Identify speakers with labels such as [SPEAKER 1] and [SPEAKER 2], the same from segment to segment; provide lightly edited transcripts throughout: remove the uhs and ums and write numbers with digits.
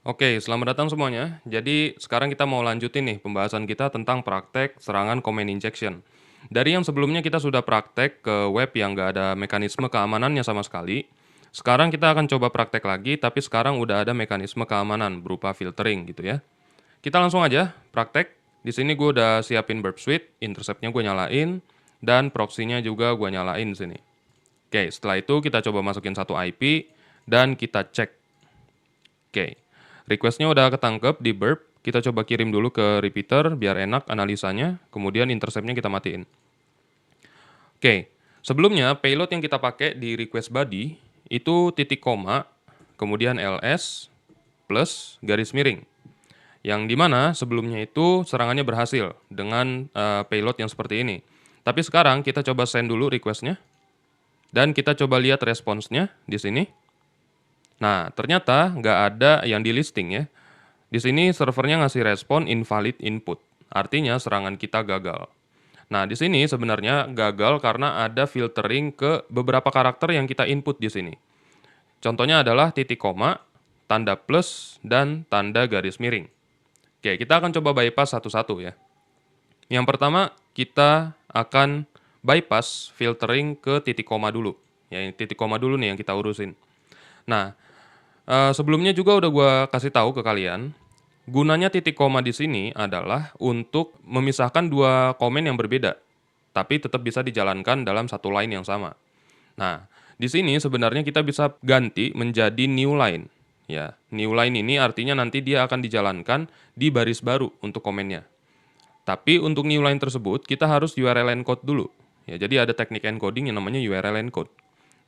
[SPEAKER 1] Oke, selamat datang semuanya. Jadi, sekarang kita mau lanjutin nih pembahasan kita tentang praktek serangan comment injection. Dari yang sebelumnya kita sudah praktek ke web yang nggak ada mekanisme keamanannya sama sekali. Sekarang kita akan coba praktek lagi, tapi sekarang udah ada mekanisme keamanan berupa filtering gitu ya. Kita langsung aja praktek. Di sini gue udah siapin burp suite, interceptnya gue nyalain, dan proxy-nya juga gue nyalain di sini. Oke, setelah itu kita coba masukin satu IP, dan kita cek. Oke, request-nya udah ketangkep di burp. Kita coba kirim dulu ke repeater biar enak analisanya, kemudian intercept-nya kita matiin. Oke, sebelumnya payload yang kita pakai di request body itu titik koma, kemudian ls, plus garis miring. Yang dimana sebelumnya itu serangannya berhasil dengan payload yang seperti ini. Tapi sekarang kita coba send dulu request-nya, dan kita coba lihat responsnya di sini. Nah, ternyata nggak ada yang di listing ya. Di sini servernya ngasih respon invalid input, artinya serangan kita gagal. Nah, di sini sebenarnya gagal karena ada filtering ke beberapa karakter yang kita input di sini. Contohnya adalah titik koma, tanda plus, dan tanda garis miring. Oke, kita akan coba bypass satu-satu ya. Yang pertama, kita akan bypass filtering ke titik koma dulu. Ya, titik koma dulu nih yang kita urusin. Nah, sebelumnya juga udah gua kasih tahu ke kalian, gunanya titik koma di sini adalah untuk memisahkan dua komen yang berbeda, tapi tetap bisa dijalankan dalam satu line yang sama. Nah, di sini sebenarnya kita bisa ganti menjadi new line. Ya, new line ini artinya nanti dia akan dijalankan di baris baru untuk komennya. Tapi untuk new line tersebut kita harus URL encode dulu. Ya, jadi ada teknik encoding yang namanya URL encode.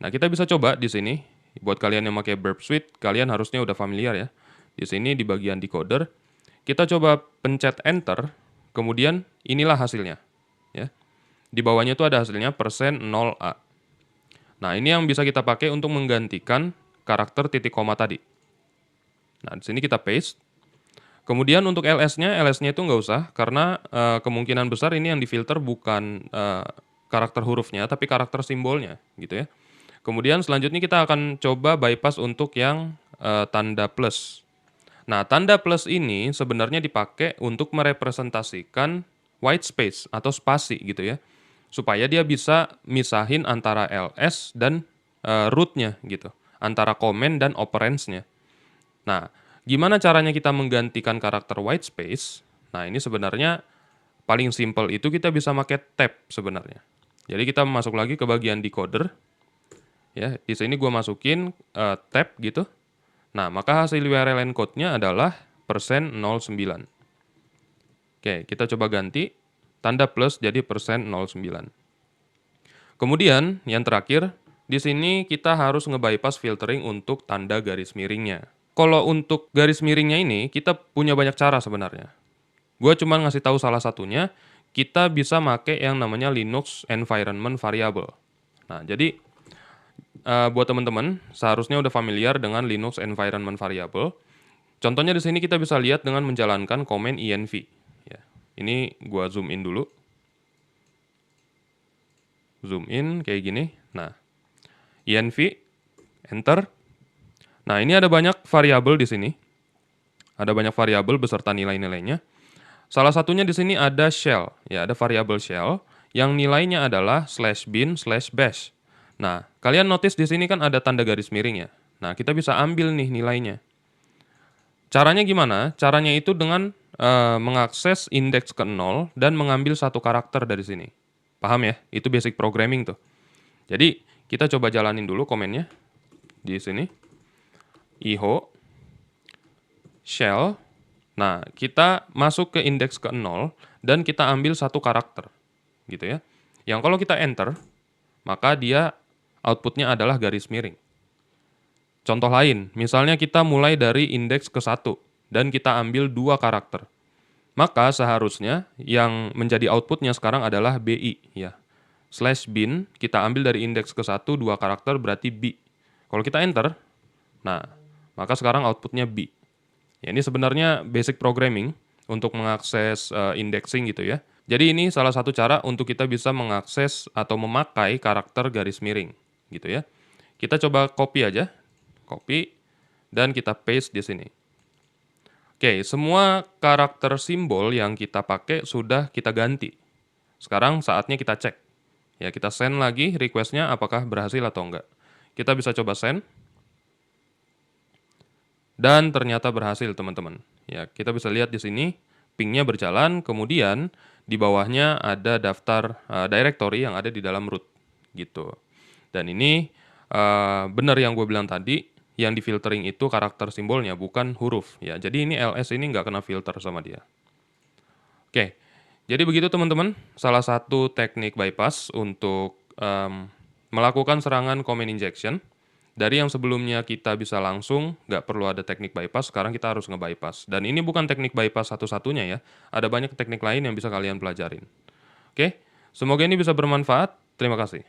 [SPEAKER 1] Nah, kita bisa coba di sini. Buat kalian yang pakai Burp Suite, kalian harusnya udah familiar ya. Di sini di bagian decoder, kita coba pencet enter, kemudian inilah hasilnya. Ya. Di bawahnya itu ada hasilnya %0A. Nah, ini yang bisa kita pakai untuk menggantikan karakter titik koma tadi. Nah, di sini kita paste. Kemudian untuk LS-nya itu nggak usah, karena kemungkinan besar ini yang difilter bukan karakter hurufnya, tapi karakter simbolnya, gitu ya. Kemudian selanjutnya kita akan coba bypass untuk yang tanda plus. Nah, tanda plus ini sebenarnya dipakai untuk merepresentasikan white space atau spasi gitu ya, supaya dia bisa misahin antara ls dan root-nya gitu, antara komen dan operands-nya. Nah, gimana caranya kita menggantikan karakter white space? Nah, ini sebenarnya paling simple itu kita bisa pakai tab sebenarnya. Jadi kita masuk lagi ke bagian decoder. Ya, di sini gue masukin tab gitu. Nah, maka hasil URL encode-nya adalah %09. Oke, kita coba ganti tanda plus jadi %09. Kemudian, yang terakhir, di sini kita harus nge-bypass filtering untuk tanda garis miringnya. Kalau untuk garis miringnya ini, kita punya banyak cara sebenarnya. Gue cuma ngasih tahu salah satunya, kita bisa make yang namanya Linux Environment Variable. Nah, jadi buat teman-teman, seharusnya udah familiar dengan Linux Environment Variable. Contohnya di sini kita bisa lihat dengan menjalankan command env. Ya, ini gua zoom in dulu. Zoom in kayak gini. Nah, env, enter. Nah, ini ada banyak variabel di sini. Ada banyak variabel beserta nilai-nilainya. Salah satunya di sini ada shell, ya ada variabel shell yang nilainya adalah /bin/bash. Nah, kalian notice di sini kan ada tanda garis miring ya. Nah, kita bisa ambil nih nilainya. Caranya gimana? Caranya itu dengan mengakses indeks ke 0 dan mengambil satu karakter dari sini. Paham ya? Itu basic programming tuh. Jadi, kita coba jalanin dulu komennya di sini. Iho shell. Nah, kita masuk ke indeks ke 0 dan kita ambil satu karakter. Gitu ya. Yang kalau kita enter, maka dia outputnya adalah garis miring. Contoh lain, misalnya kita mulai dari indeks ke 1 dan kita ambil dua karakter. Maka seharusnya yang menjadi outputnya sekarang adalah BI ya. /bin kita ambil dari indeks ke 1 dua karakter berarti B. Kalau kita enter, nah maka sekarang outputnya B. Ya, ini sebenarnya basic programming untuk mengakses indexing gitu ya. Jadi ini salah satu cara untuk kita bisa mengakses atau memakai karakter garis miring gitu ya. Kita coba copy aja. Copy dan kita paste di sini. Oke, semua karakter simbol yang kita pakai sudah kita ganti. Sekarang saatnya kita cek. Ya, kita send lagi request-nya apakah berhasil atau enggak. Kita bisa coba send. Dan ternyata berhasil, teman-teman. Ya, kita bisa lihat di sini ping-nya berjalan, kemudian di bawahnya ada daftar directory yang ada di dalam root gitu. Dan ini benar yang gue bilang tadi, yang di filtering itu karakter simbolnya bukan huruf ya. Jadi ini ls ini nggak kena filter sama dia. Oke, jadi begitu teman-teman, salah satu teknik bypass untuk melakukan serangan comment injection. Dari yang sebelumnya kita bisa langsung, nggak perlu ada teknik bypass, sekarang kita harus nge-bypass. Dan ini bukan teknik bypass satu-satunya ya, ada banyak teknik lain yang bisa kalian pelajarin. Oke, semoga ini bisa bermanfaat. Terima kasih.